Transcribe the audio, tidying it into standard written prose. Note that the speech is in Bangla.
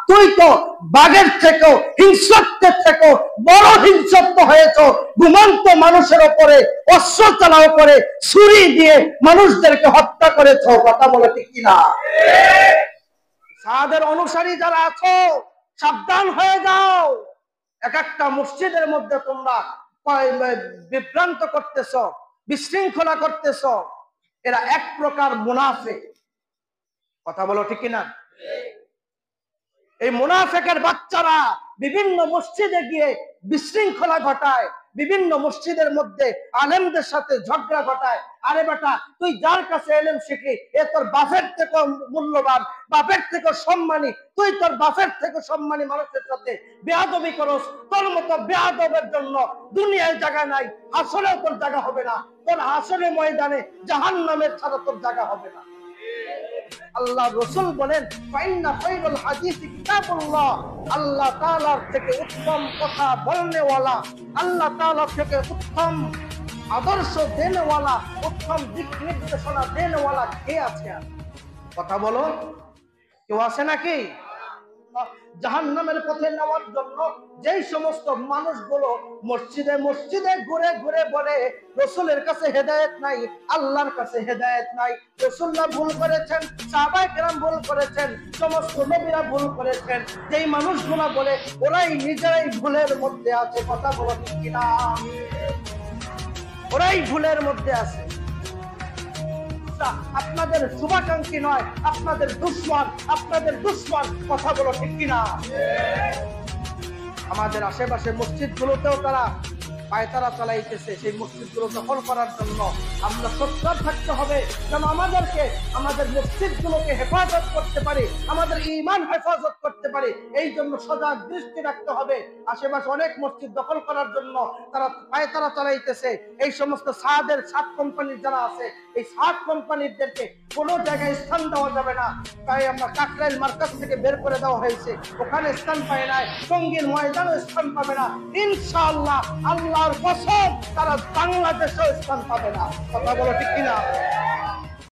তুই তো বাঘের থেকেও হিংস্রত্বের থেকেও বড় হিংস্রত্ব হয়েছ। ঘুমন্ত মানুষের উপরে অস্ত্র চালাও করে ছুরি দিয়ে মানুষদেরকে হত্যা করেছ। কথা বলে ঠিক কিনা? সাদের অনুসারী যারা আছো সাবধান হয়ে যাও। এক একটা মসজিদের মধ্যে তোমরা বিভ্রান্ত করতেছ, বিশৃঙ্খলা করতেছ। এরা এক প্রকার মুনাফিক। কথা বলো ঠিক কিনা? এই মুনাফিকের বাচ্চারা বিভিন্ন মসজিদে গিয়ে বিশৃঙ্খলা ঘটায়, বিভিন্ন মসজিদের মধ্যে আলেমদের সাথে ঝগড়া ঘটায়। আরে বেটা, তুই যার কাছে এলেম শিখি এ তোর বাপের থেকে মূল্যবান, বাপের থেকে সম্মানী। তুই তোর বাপের থেকে সম্মানী মানুষের সাথে বেয়াদবি করস। তোর মতো বেয়াদবের জন্য দুনিয়ায় জায়গা নাই, হাসরেও তোর জায়গা হবে না। তোর হাসরের ময়দানে জাহান্নামের ছাড়া তোর জায়গা হবে না। আল্লাহ রাসূল বলেন, ফাইন্না খায়রুল হাদিস কিতাবুল্লাহ, আল্লাহ তাআলার থেকে উত্তম কথা বলনেওয়ালা, আল্লাহ তাআলার থেকে উত্তম আদর্শ দেনেওয়ালা, উত্তম দিক নির্দেশনা দেনেওয়ালা কে আছে? কথা বলো, কেউ আছে নাকি? জাহান্নামের পথে নেওয়ার জন্য যেই সমস্ত মানুষগুলো মসজিদে মসজিদে ঘুরে ঘুরে বলে রাসূলের কাছে হেদায়েত নাই, আল্লাহর কাছে হেদায়েত নাই, রাসূলরা ভুল করেছেন, সাহাবায়ে কেরাম ভুল করেছেন, সমস্ত নবীরা ভুল করেছেন, যেই মানুষগুলো বলে ওরাই নিজেরাই ভুলের মধ্যে আছে। কথা বলো ঠিক কিনা? ওরাই ভুলের মধ্যে আছে। আপনাদের শুভাকাঙ্ক্ষী নয়, আপনাদের দুশ্মন, আপনাদের দুশ্মন। কথা বলো ঠিক কিনা? আমাদের আশেপাশে মসজিদ গুলোতেও তারা পায়তারা চালাইতেছে। সেই মসজিদ গুলো দখল করার জন্য আমরা সোচ্চার থাকতে হবে, যেন আমাদেরকে আমাদের মসজিদ গুলোকে হেফাজত করতে পারি, আমাদের ঈমান হেফাজত করতে পারি। এই জন্য সজাগ দৃষ্টি রাখতে হবে। আশেপাশে অনেক মসজিদ দখল করার জন্য তারা পায়তারা চালাইতেছে। এই সমস্ত সাদের সাত কোম্পানির যারা আছে, এই সাত কোম্পানিদেরকে কোনো জায়গায় স্থান দেওয়া যাবে না। তাই আমরা কাকরাইল মার্কাজ থেকে বের করে দেওয়া হয়েছে, ওখানে স্থান পায় নাই। টঙ্গীর ময়দানে স্থান পাবে না ইনশাআল্লাহ। আল্লাহর কসম, তারা বাংলাদেশেও স্থান পাবে না। কথা বলো ঠিক কিনা?